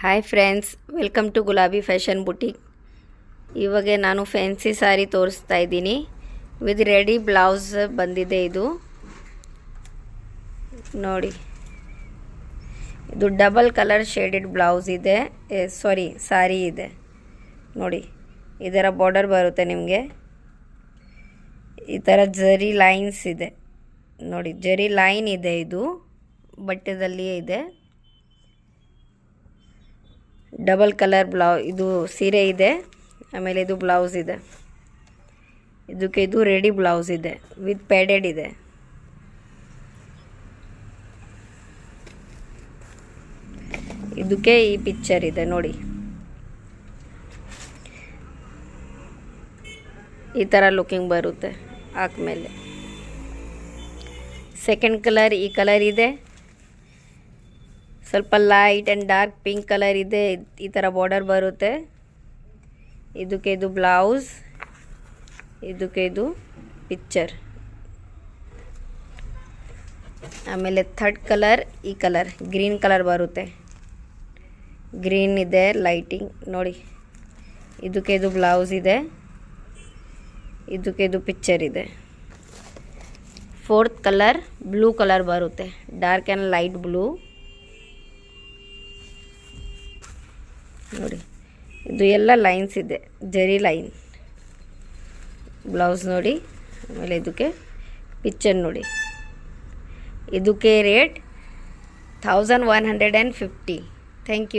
Hi friends, welcome to ಗುಲಾಬಿ fashion boutique. ಇವಾಗ ನಾನು ಫ್ಯಾನ್ಸಿ ಸಾರಿ ತೋರಿಸ್ತಾ ಇದ್ದೀನಿ. ವಿತ್ ರೆಡಿ ಬ್ಲೌಸ್ ಬಂದಿದೆ. ಇದು ನೋಡಿ, ಇದು ಡಬಲ್ ಕಲರ್ ಶೇಡೆಡ್ ಬ್ಲೌಸ್ ಇದೆ, ಸಾರಿ ಇದೆ ನೋಡಿ. ಇದರ ಬಾರ್ಡರ್ ಬರುತ್ತೆ ನಿಮಗೆ. ಈ ಥರ ಜರಿ ಲೈನ್ಸ್ ಇದೆ ನೋಡಿ, ಜರಿ ಲೈನ್ ಇದೆ. ಇದು ಬಟ್ಟೆದಲ್ಲಿಯೇ ಇದೆ. ಡಬಲ್ ಕಲರ್ ಇದು ಸೀರೆ ಇದೆ. ಆಮೇಲೆ ಇದು ಬ್ಲೌಸ್ ಇದೆ. ಇದಕ್ಕೆ ಇದು ರೆಡಿ ಬ್ಲೌಸ್ ಇದೆ, ವಿತ್ ಪ್ಯಾಡೆಡ್ ಇದೆ. ಇದಕ್ಕೆ ಈ ಪಿಕ್ಚರ್ ಇದೆ ನೋಡಿ. ಈ ಥರ ಲುಕಿಂಗ್ ಬರುತ್ತೆ ಹಾಕ್ಮೇಲೆ. ಸೆಕೆಂಡ್ ಕಲರ್ ಈ ಕಲರ್ ಇದೆ. ಸ್ವಲ್ಪ light and dark pink colour ಇದೆ. ಈ ಥರ ಬಾರ್ಡರ್ ಬರುತ್ತೆ. ಇದಕ್ಕೆ ಇದು ಬ್ಲೌಸ್, ಇದಕ್ಕೆ ಇದು ಪಿಕ್ಚರ್. ಆಮೇಲೆ ಥರ್ಡ್ ಕಲರ್ ಈ ಕಲರ್ ಗ್ರೀನ್ ಕಲರ್ ಬರುತ್ತೆ. ಗ್ರೀನ್ ಇದೆ ಲೈಟಿಂಗ್ ನೋಡಿ. ಇದಕ್ಕೆ ಇದು ಬ್ಲೌಸ್ ಇದೆ. ಇದಕ್ಕೆ ಇದು ಪಿಕ್ಚರ್ ಇದೆ. ಫೋರ್ತ್ ಕಲರ್ ಬ್ಲೂ ಕಲರ್ ಬರುತ್ತೆ, ಡಾರ್ಕ್ ಆ್ಯಂಡ್ ಲೈಟ್ ಬ್ಲೂ ನೋಡಿ. ಇದು ಎಲ್ಲ ಲೈನ್ಸ್ ಇದೆ, ಜರಿ ಲೈನ್. ಬ್ಲೌಸ್ ನೋಡಿ. ಆಮೇಲೆ ಇದಕ್ಕೆ ಪಿಕ್ಚರ್ ನೋಡಿ. ಇದಕ್ಕೆ ರೇಟ್ 1150. Thank you.